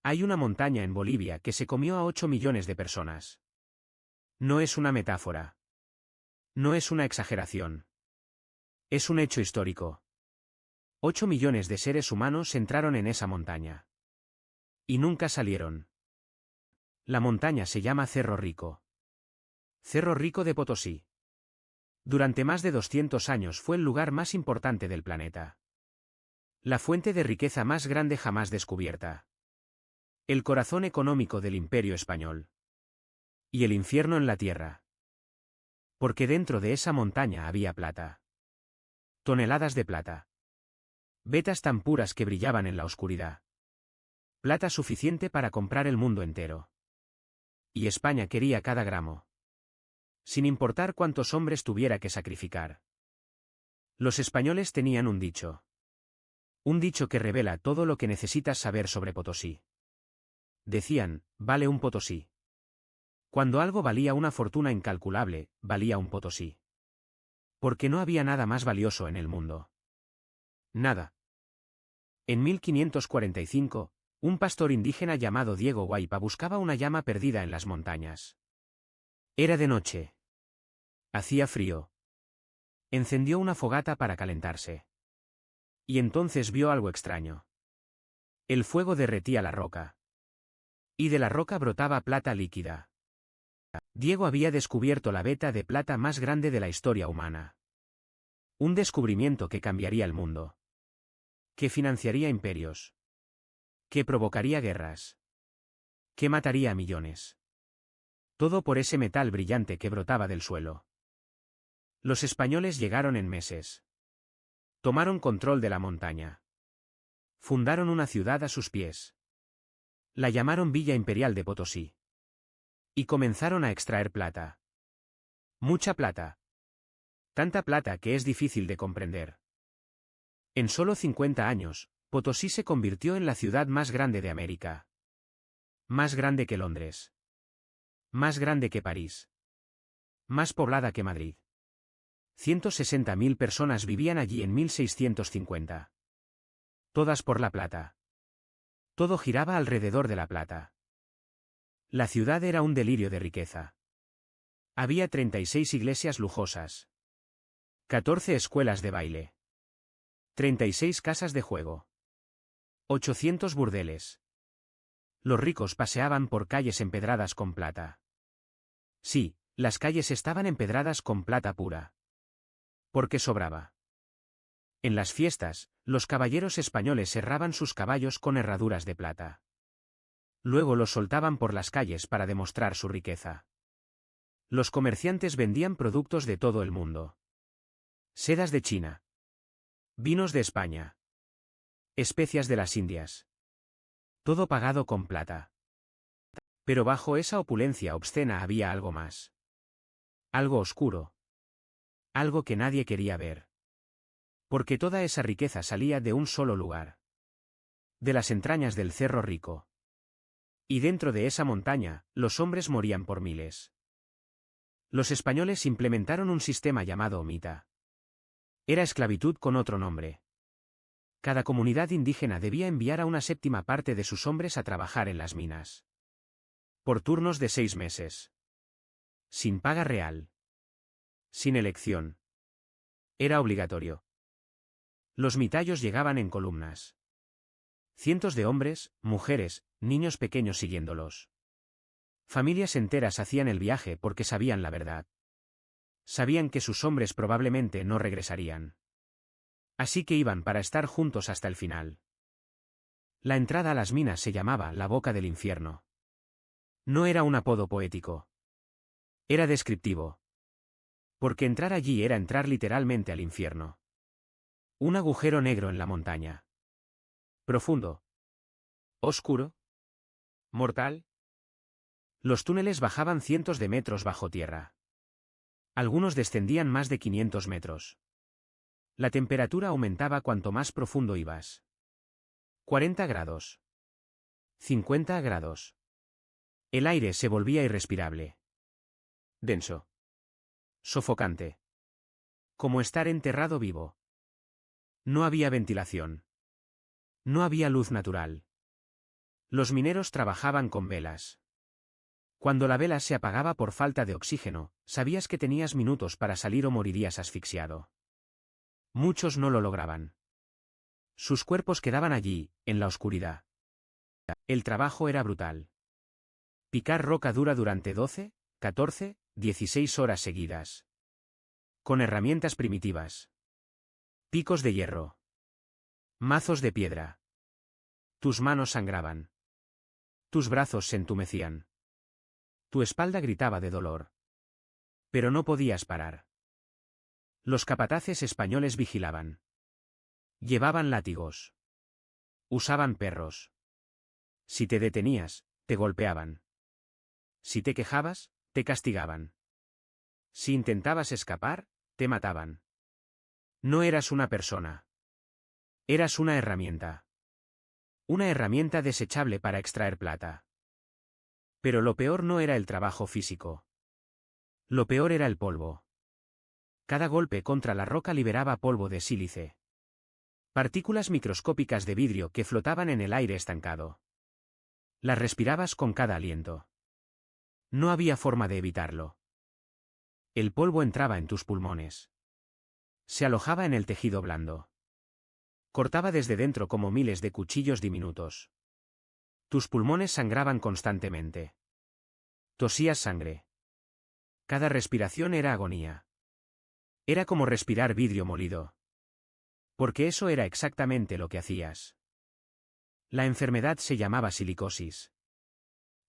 Hay una montaña en Bolivia que se comió a 8 millones de personas. No es una metáfora. No es una exageración. Es un hecho histórico. 8 millones de seres humanos entraron en esa montaña. Y nunca salieron. La montaña se llama Cerro Rico. Cerro Rico de Potosí. Durante más de 200 años fue el lugar más importante del planeta. La fuente de riqueza más grande jamás descubierta. El corazón económico del Imperio Español. Y el infierno en la tierra. Porque dentro de esa montaña había plata. Toneladas de plata. Vetas tan puras que brillaban en la oscuridad. Plata suficiente para comprar el mundo entero. Y España quería cada gramo. Sin importar cuántos hombres tuviera que sacrificar. Los españoles tenían un dicho. Un dicho que revela todo lo que necesitas saber sobre Potosí. Decían, vale un Potosí. Cuando algo valía una fortuna incalculable, valía un Potosí. Porque no había nada más valioso en el mundo. Nada. En 1545, un pastor indígena llamado Diego Guaipa buscaba una llama perdida en las montañas. Era de noche. Hacía frío. Encendió una fogata para calentarse. Y entonces vio algo extraño. El fuego derretía la roca. Y de la roca brotaba plata líquida. Diego había descubierto la veta de plata más grande de la historia humana. Un descubrimiento que cambiaría el mundo. Que financiaría imperios. Que provocaría guerras. Que mataría a millones. Todo por ese metal brillante que brotaba del suelo. Los españoles llegaron en meses. Tomaron control de la montaña. Fundaron una ciudad a sus pies. La llamaron Villa Imperial de Potosí. Y comenzaron a extraer plata. Mucha plata. Tanta plata que es difícil de comprender. En solo 50 años, Potosí se convirtió en la ciudad más grande de América. Más grande que Londres. Más grande que París. Más poblada que Madrid. 160.000 personas vivían allí en 1650. Todas por la plata. Todo giraba alrededor de la plata. La ciudad era un delirio de riqueza. Había 36 iglesias lujosas. 14 escuelas de baile. 36 casas de juego. 800 burdeles. Los ricos paseaban por calles empedradas con plata. Sí, las calles estaban empedradas con plata pura. Porque sobraba. En las fiestas, los caballeros españoles herraban sus caballos con herraduras de plata. Luego los soltaban por las calles para demostrar su riqueza. Los comerciantes vendían productos de todo el mundo. Sedas de China. Vinos de España. Especias de las Indias. Todo pagado con plata. Pero bajo esa opulencia obscena había algo más. Algo oscuro. Algo que nadie quería ver. Porque toda esa riqueza salía de un solo lugar. De las entrañas del Cerro Rico. Y dentro de esa montaña, los hombres morían por miles. Los españoles implementaron un sistema llamado omita. Era esclavitud con otro nombre. Cada comunidad indígena debía enviar a una séptima parte de sus hombres a trabajar en las minas. Por turnos de 6 meses. Sin paga real. Sin elección. Era obligatorio. Los mitayos llegaban en columnas. Cientos de hombres, mujeres, niños pequeños siguiéndolos. Familias enteras hacían el viaje porque sabían la verdad. Sabían que sus hombres probablemente no regresarían. Así que iban para estar juntos hasta el final. La entrada a las minas se llamaba la Boca del Infierno. No era un apodo poético. Era descriptivo. Porque entrar allí era entrar literalmente al infierno. Un agujero negro en la montaña. Profundo. Oscuro. Mortal. Los túneles bajaban cientos de metros bajo tierra. Algunos descendían más de 500 metros. La temperatura aumentaba cuanto más profundo ibas. 40 grados. 50 grados. El aire se volvía irrespirable. Denso. Sofocante. Como estar enterrado vivo. No había ventilación. No había luz natural. Los mineros trabajaban con velas. Cuando la vela se apagaba por falta de oxígeno, sabías que tenías minutos para salir o morirías asfixiado. Muchos no lo lograban. Sus cuerpos quedaban allí, en la oscuridad. El trabajo era brutal. Picar roca dura durante 12, 14, 16 horas seguidas. Con herramientas primitivas. Picos de hierro. Mazos de piedra. Tus manos sangraban. Tus brazos se entumecían. Tu espalda gritaba de dolor. Pero no podías parar. Los capataces españoles vigilaban. Llevaban látigos. Usaban perros. Si te detenías, te golpeaban. Si te quejabas, te castigaban. Si intentabas escapar, te mataban. No eras una persona. Eras una herramienta. Una herramienta desechable para extraer plata. Pero lo peor no era el trabajo físico. Lo peor era el polvo. Cada golpe contra la roca liberaba polvo de sílice. Partículas microscópicas de vidrio que flotaban en el aire estancado. Las respirabas con cada aliento. No había forma de evitarlo. El polvo entraba en tus pulmones. Se alojaba en el tejido blando. Cortaba desde dentro como miles de cuchillos diminutos. Tus pulmones sangraban constantemente. Tosías sangre. Cada respiración era agonía. Era como respirar vidrio molido. Porque eso era exactamente lo que hacías. La enfermedad se llamaba silicosis.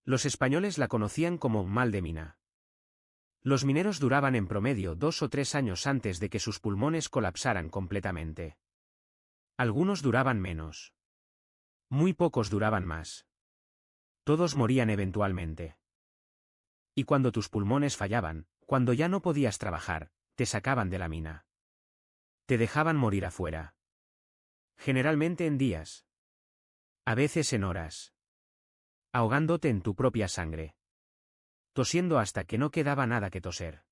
Los españoles la conocían como mal de mina. Los mineros duraban en promedio 2 o 3 años antes de que sus pulmones colapsaran completamente. Algunos duraban menos. Muy pocos duraban más. Todos morían eventualmente. Y cuando tus pulmones fallaban, cuando ya no podías trabajar, te sacaban de la mina. Te dejaban morir afuera. Generalmente en días. A veces en horas. Ahogándote en tu propia sangre. Tosiendo hasta que no quedaba nada que toser.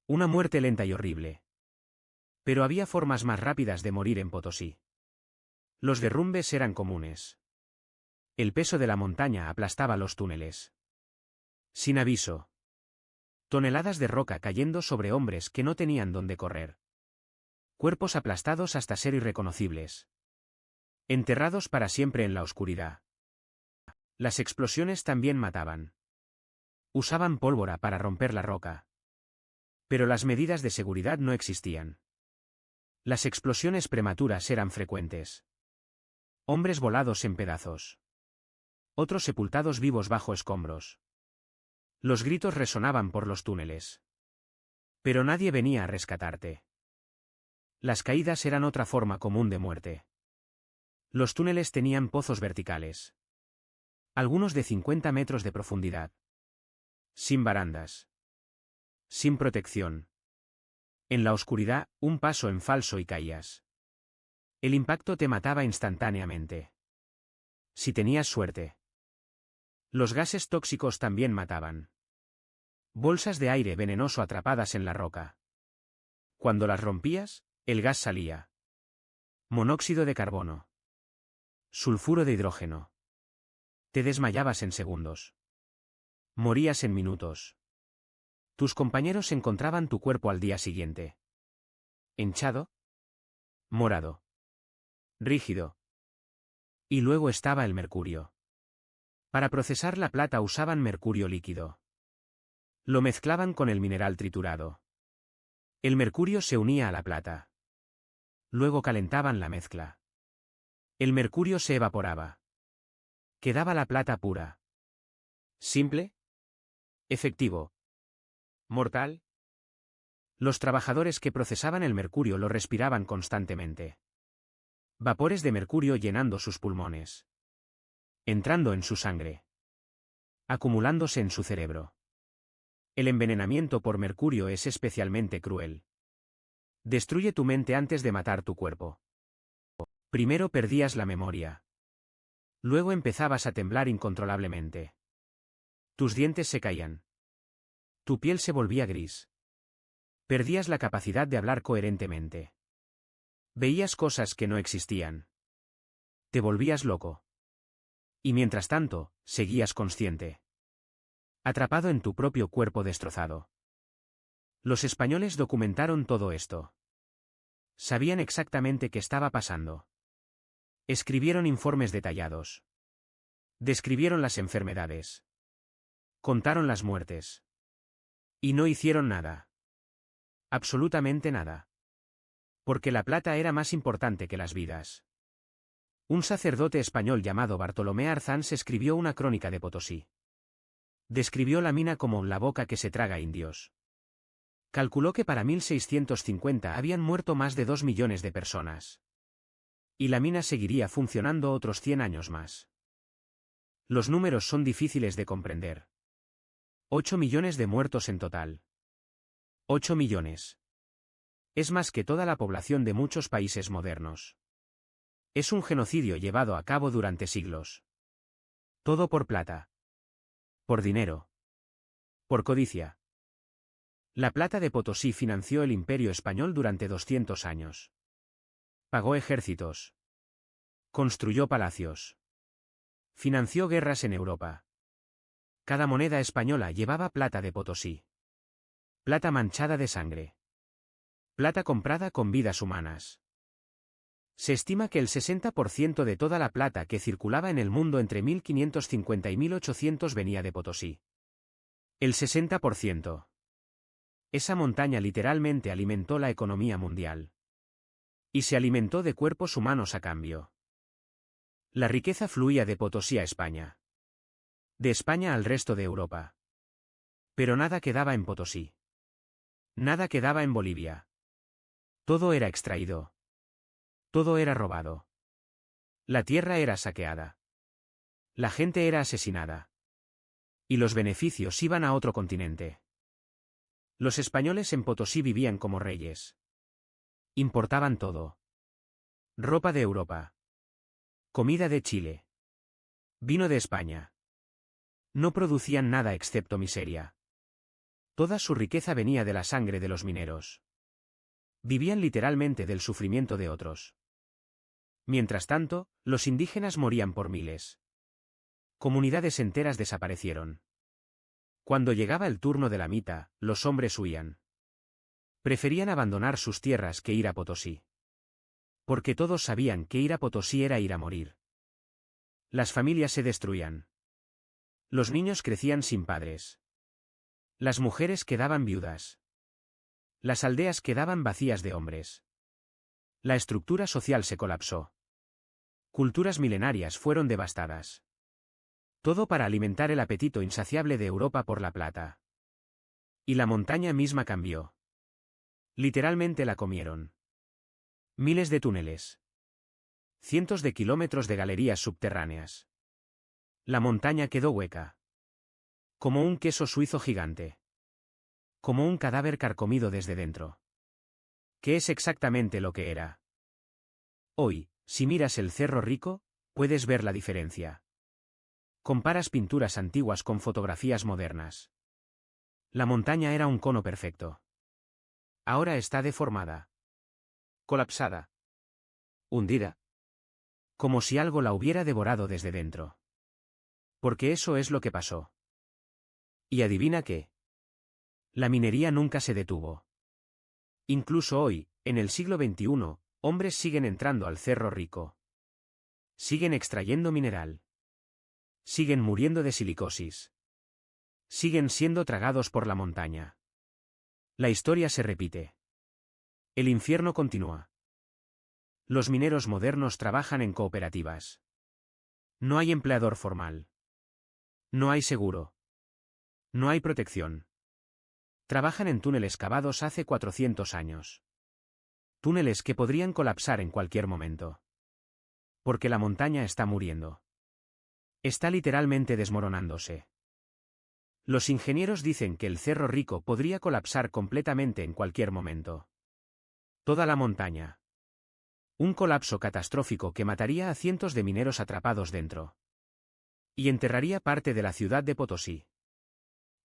Una muerte lenta y horrible. Pero había formas más rápidas de morir en Potosí. Los derrumbes eran comunes. El peso de la montaña aplastaba los túneles. Sin aviso. Toneladas de roca cayendo sobre hombres que no tenían dónde correr. Cuerpos aplastados hasta ser irreconocibles. Enterrados para siempre en la oscuridad. Las explosiones también mataban. Usaban pólvora para romper la roca. Pero las medidas de seguridad no existían. Las explosiones prematuras eran frecuentes. Hombres volados en pedazos. Otros sepultados vivos bajo escombros. Los gritos resonaban por los túneles. Pero nadie venía a rescatarte. Las caídas eran otra forma común de muerte. Los túneles tenían pozos verticales. Algunos de 50 metros de profundidad. Sin barandas. Sin protección. En la oscuridad, un paso en falso y caías. El impacto te mataba instantáneamente. Si tenías suerte. Los gases tóxicos también mataban. Bolsas de aire venenoso atrapadas en la roca. Cuando las rompías, el gas salía. Monóxido de carbono. Sulfuro de hidrógeno. Te desmayabas en segundos. Morías en minutos. Tus compañeros encontraban tu cuerpo al día siguiente. Hinchado. Morado. Rígido. Y luego estaba el mercurio. Para procesar la plata usaban mercurio líquido. Lo mezclaban con el mineral triturado. El mercurio se unía a la plata. Luego calentaban la mezcla. El mercurio se evaporaba. Quedaba la plata pura. Simple. Efectivo. Mortal. Los trabajadores que procesaban el mercurio lo respiraban constantemente. Vapores de mercurio llenando sus pulmones. Entrando en su sangre. Acumulándose en su cerebro. El envenenamiento por mercurio es especialmente cruel. Destruye tu mente antes de matar tu cuerpo. Primero perdías la memoria. Luego empezabas a temblar incontrolablemente. Tus dientes se caían. Tu piel se volvía gris. Perdías la capacidad de hablar coherentemente. Veías cosas que no existían. Te volvías loco. Y mientras tanto, seguías consciente. Atrapado en tu propio cuerpo destrozado. Los españoles documentaron todo esto. Sabían exactamente qué estaba pasando. Escribieron informes detallados. Describieron las enfermedades. Contaron las muertes. Y no hicieron nada. Absolutamente nada. Porque la plata era más importante que las vidas. Un sacerdote español llamado Bartolomé Arzans escribió una crónica de Potosí. Describió la mina como la boca que se traga indios. Calculó que para 1650 habían muerto más de 2 millones de personas. Y la mina seguiría funcionando otros 100 años más. Los números son difíciles de comprender. 8 millones de muertos en total. 8 millones. Es más que toda la población de muchos países modernos. Es un genocidio llevado a cabo durante siglos. Todo por plata. Por dinero. Por codicia. La plata de Potosí financió el Imperio Español durante 200 años. Pagó ejércitos. Construyó palacios. Financió guerras en Europa. Cada moneda española llevaba plata de Potosí. Plata manchada de sangre. Plata comprada con vidas humanas. Se estima que el 60% de toda la plata que circulaba en el mundo entre 1550 y 1800 venía de Potosí. El 60%. Esa montaña literalmente alimentó la economía mundial. Y se alimentó de cuerpos humanos a cambio. La riqueza fluía de Potosí a España. De España al resto de Europa. Pero nada quedaba en Potosí. Nada quedaba en Bolivia. Todo era extraído. Todo era robado. La tierra era saqueada. La gente era asesinada. Y los beneficios iban a otro continente. Los españoles en Potosí vivían como reyes. Importaban todo. Ropa de Europa. Comida de Chile. Vino de España. No producían nada excepto miseria. Toda su riqueza venía de la sangre de los mineros. Vivían literalmente del sufrimiento de otros. Mientras tanto, los indígenas morían por miles. Comunidades enteras desaparecieron. Cuando llegaba el turno de la mita, los hombres huían. Preferían abandonar sus tierras que ir a Potosí. Porque todos sabían que ir a Potosí era ir a morir. Las familias se destruían. Los niños crecían sin padres. Las mujeres quedaban viudas. Las aldeas quedaban vacías de hombres. La estructura social se colapsó. Culturas milenarias fueron devastadas. Todo para alimentar el apetito insaciable de Europa por la plata. Y la montaña misma cambió. Literalmente la comieron. Miles de túneles. Cientos de kilómetros de galerías subterráneas. La montaña quedó hueca. Como un queso suizo gigante. Como un cadáver carcomido desde dentro. ¿Qué es exactamente lo que era? Hoy, si miras el Cerro Rico, puedes ver la diferencia. Comparas pinturas antiguas con fotografías modernas. La montaña era un cono perfecto. Ahora está deformada. Colapsada. Hundida. Como si algo la hubiera devorado desde dentro. Porque eso es lo que pasó. ¿Y adivina qué? La minería nunca se detuvo. Incluso hoy, en el siglo XXI, hombres siguen entrando al Cerro Rico. Siguen extrayendo mineral. Siguen muriendo de silicosis. Siguen siendo tragados por la montaña. La historia se repite. El infierno continúa. Los mineros modernos trabajan en cooperativas. No hay empleador formal. No hay seguro. No hay protección. Trabajan en túneles cavados hace 400 años. Túneles que podrían colapsar en cualquier momento. Porque la montaña está muriendo. Está literalmente desmoronándose. Los ingenieros dicen que el Cerro Rico podría colapsar completamente en cualquier momento. Toda la montaña. Un colapso catastrófico que mataría a cientos de mineros atrapados dentro. Y enterraría parte de la ciudad de Potosí.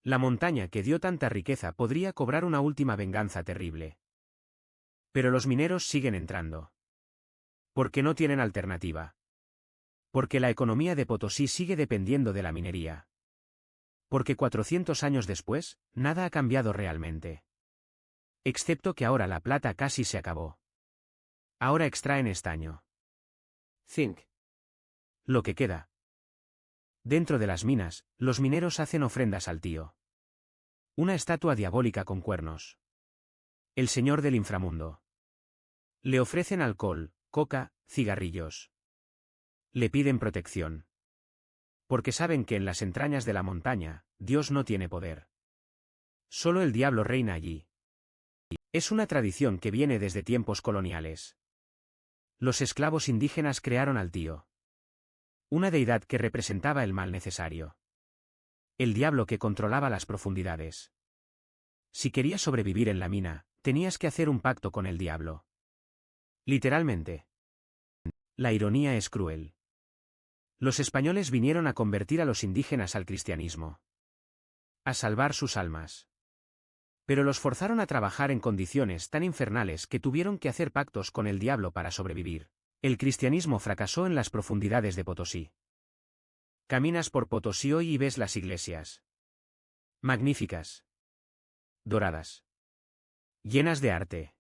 La montaña que dio tanta riqueza podría cobrar una última venganza terrible. Pero los mineros siguen entrando. Porque no tienen alternativa. Porque la economía de Potosí sigue dependiendo de la minería. Porque 400 años después, nada ha cambiado realmente. Excepto que ahora la plata casi se acabó. Ahora extraen estaño. Zinc. Lo que queda. Dentro de las minas, los mineros hacen ofrendas al tío. Una estatua diabólica con cuernos. El señor del inframundo. Le ofrecen alcohol, coca, cigarrillos. Le piden protección. Porque saben que en las entrañas de la montaña, Dios no tiene poder. Solo el diablo reina allí. Es una tradición que viene desde tiempos coloniales. Los esclavos indígenas crearon al tío. Una deidad que representaba el mal necesario. El diablo que controlaba las profundidades. Si querías sobrevivir en la mina, tenías que hacer un pacto con el diablo. Literalmente. La ironía es cruel. Los españoles vinieron a convertir a los indígenas al cristianismo. A salvar sus almas. Pero los forzaron a trabajar en condiciones tan infernales que tuvieron que hacer pactos con el diablo para sobrevivir. El cristianismo fracasó en las profundidades de Potosí. Caminas por Potosí hoy y ves las iglesias. Magníficas. Doradas. Llenas de arte.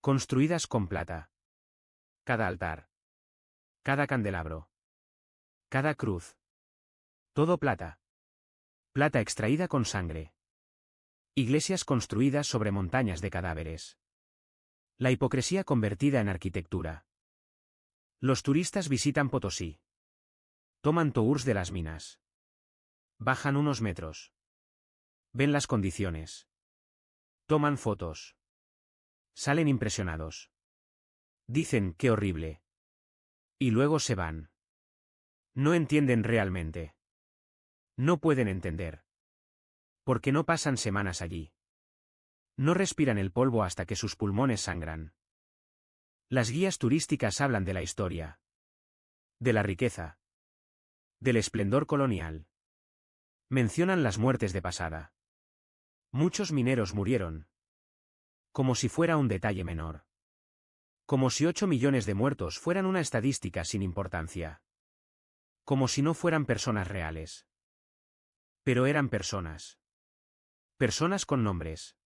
Construidas con plata. Cada altar. Cada candelabro. Cada cruz. Todo plata. Plata extraída con sangre. Iglesias construidas sobre montañas de cadáveres. La hipocresía convertida en arquitectura. Los turistas visitan Potosí. Toman tours de las minas. Bajan unos metros. Ven las condiciones. Toman fotos. Salen impresionados. Dicen, qué horrible. Y luego se van. No entienden realmente. No pueden entender. Porque no pasan semanas allí. No respiran el polvo hasta que sus pulmones sangran. Las guías turísticas hablan de la historia. De la riqueza. Del esplendor colonial. Mencionan las muertes de pasada. Muchos mineros murieron. Como si fuera un detalle menor. Como si 8 millones de muertos fueran una estadística sin importancia. Como si no fueran personas reales. Pero eran personas. Personas con nombres.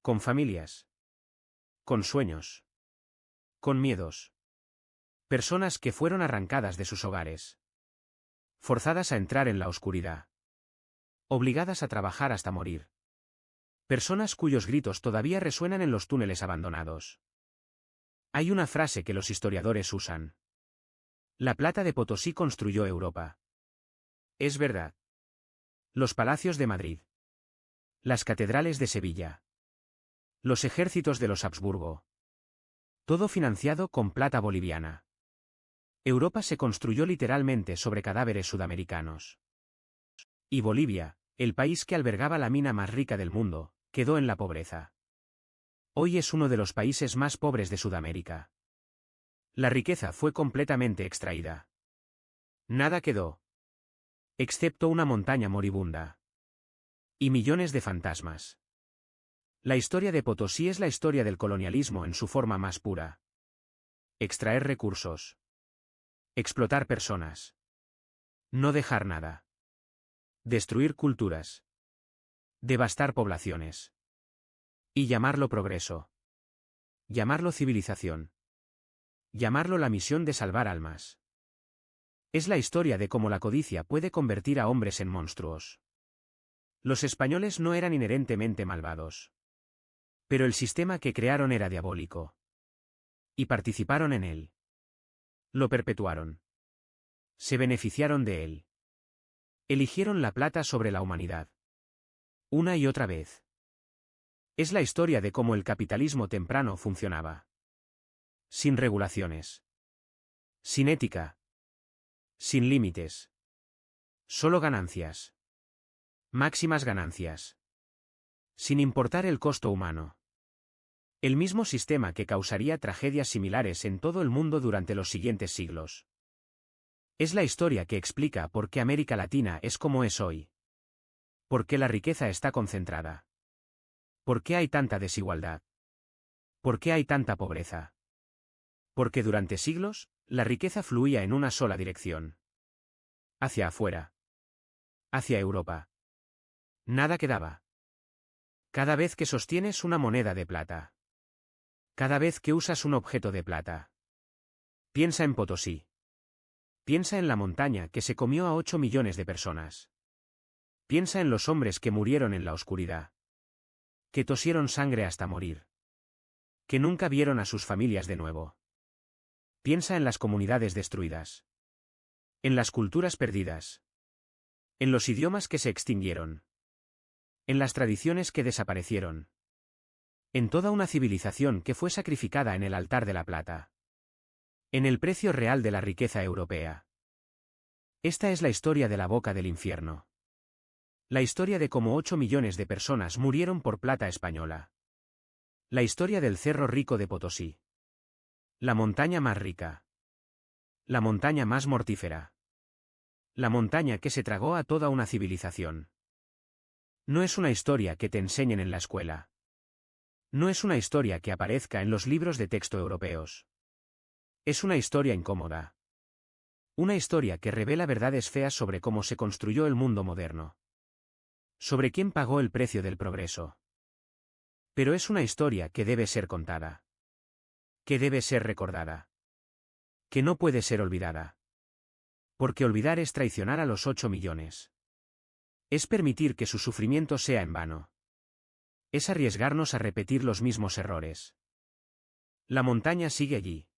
Con familias. Con sueños. Con miedos. Personas que fueron arrancadas de sus hogares. Forzadas a entrar en la oscuridad. Obligadas a trabajar hasta morir. Personas cuyos gritos todavía resuenan en los túneles abandonados. Hay una frase que los historiadores usan. La plata de Potosí construyó Europa. Es verdad. Los palacios de Madrid. Las catedrales de Sevilla. Los ejércitos de los Habsburgo. Todo financiado con plata boliviana. Europa se construyó literalmente sobre cadáveres sudamericanos. Y Bolivia, el país que albergaba la mina más rica del mundo, quedó en la pobreza. Hoy es uno de los países más pobres de Sudamérica. La riqueza fue completamente extraída. Nada quedó. Excepto una montaña moribunda. Y millones de fantasmas. La historia de Potosí es la historia del colonialismo en su forma más pura. Extraer recursos. Explotar personas. No dejar nada. Destruir culturas. Devastar poblaciones. Y llamarlo progreso. Llamarlo civilización. Llamarlo la misión de salvar almas. Es la historia de cómo la codicia puede convertir a hombres en monstruos. Los españoles no eran inherentemente malvados. Pero el sistema que crearon era diabólico. Y participaron en él. Lo perpetuaron. Se beneficiaron de él. Eligieron la plata sobre la humanidad. Una y otra vez. Es la historia de cómo el capitalismo temprano funcionaba. Sin regulaciones. Sin ética. Sin límites. Solo ganancias. Máximas ganancias. Sin importar el costo humano. El mismo sistema que causaría tragedias similares en todo el mundo durante los siguientes siglos. Es la historia que explica por qué América Latina es como es hoy. Por qué la riqueza está concentrada. ¿Por qué hay tanta desigualdad? ¿Por qué hay tanta pobreza? Porque durante siglos, La riqueza fluía en una sola dirección. Hacia afuera. Hacia Europa. Nada quedaba. Cada vez que sostienes una moneda de plata. Cada vez que usas un objeto de plata. Piensa en Potosí. Piensa en la montaña que se comió a 8 millones de personas. Piensa en los hombres que murieron en la oscuridad. Que tosieron sangre hasta morir. Que nunca vieron a sus familias de nuevo. Piensa en las comunidades destruidas. En las culturas perdidas. En los idiomas que se extinguieron. En las tradiciones que desaparecieron. En toda una civilización que fue sacrificada en el altar de la plata. En el precio real de la riqueza europea. Esta es la historia de la boca del infierno. La historia de cómo 8 millones de personas murieron por plata española. La historia del Cerro Rico de Potosí. La montaña más rica. La montaña más mortífera. La montaña que se tragó a toda una civilización. No es una historia que te enseñen en la escuela. No es una historia que aparezca en los libros de texto europeos. Es una historia incómoda. Una historia que revela verdades feas sobre cómo se construyó el mundo moderno. Sobre quién pagó el precio del progreso. Pero es una historia que debe ser contada. Que debe ser recordada. Que no puede ser olvidada. Porque olvidar es traicionar a los 8 millones. Es permitir que su sufrimiento sea en vano. Es arriesgarnos a repetir los mismos errores. La montaña sigue allí.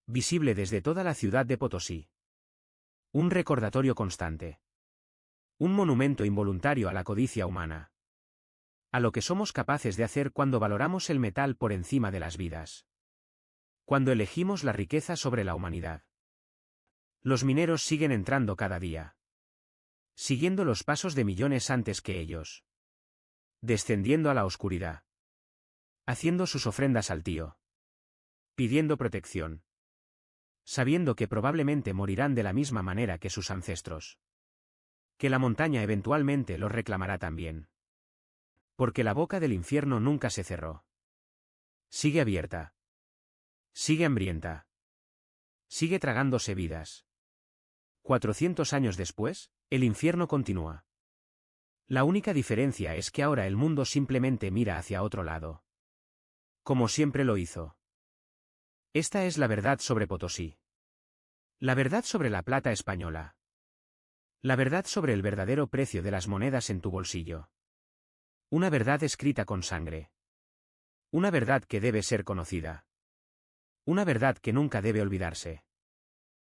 Visible desde toda la ciudad de Potosí. Un recordatorio constante. Un monumento involuntario a la codicia humana. A lo que somos capaces de hacer cuando valoramos el metal por encima de las vidas. Cuando elegimos la riqueza sobre la humanidad. Los mineros siguen entrando cada día. Siguiendo los pasos de millones antes que ellos. Descendiendo a la oscuridad. Haciendo sus ofrendas al tío. Pidiendo protección. Sabiendo que probablemente morirán de la misma manera que sus ancestros. Que la montaña eventualmente los reclamará también. Porque la boca del infierno nunca se cerró. Sigue abierta. Sigue hambrienta. Sigue tragándose vidas. 400 años después, el infierno continúa. La única diferencia es que ahora el mundo simplemente mira hacia otro lado. Como siempre lo hizo. Esta es la verdad sobre Potosí. La verdad sobre la plata española. La verdad sobre el verdadero precio de las monedas en tu bolsillo. Una verdad escrita con sangre. Una verdad que debe ser conocida. Una verdad que nunca debe olvidarse.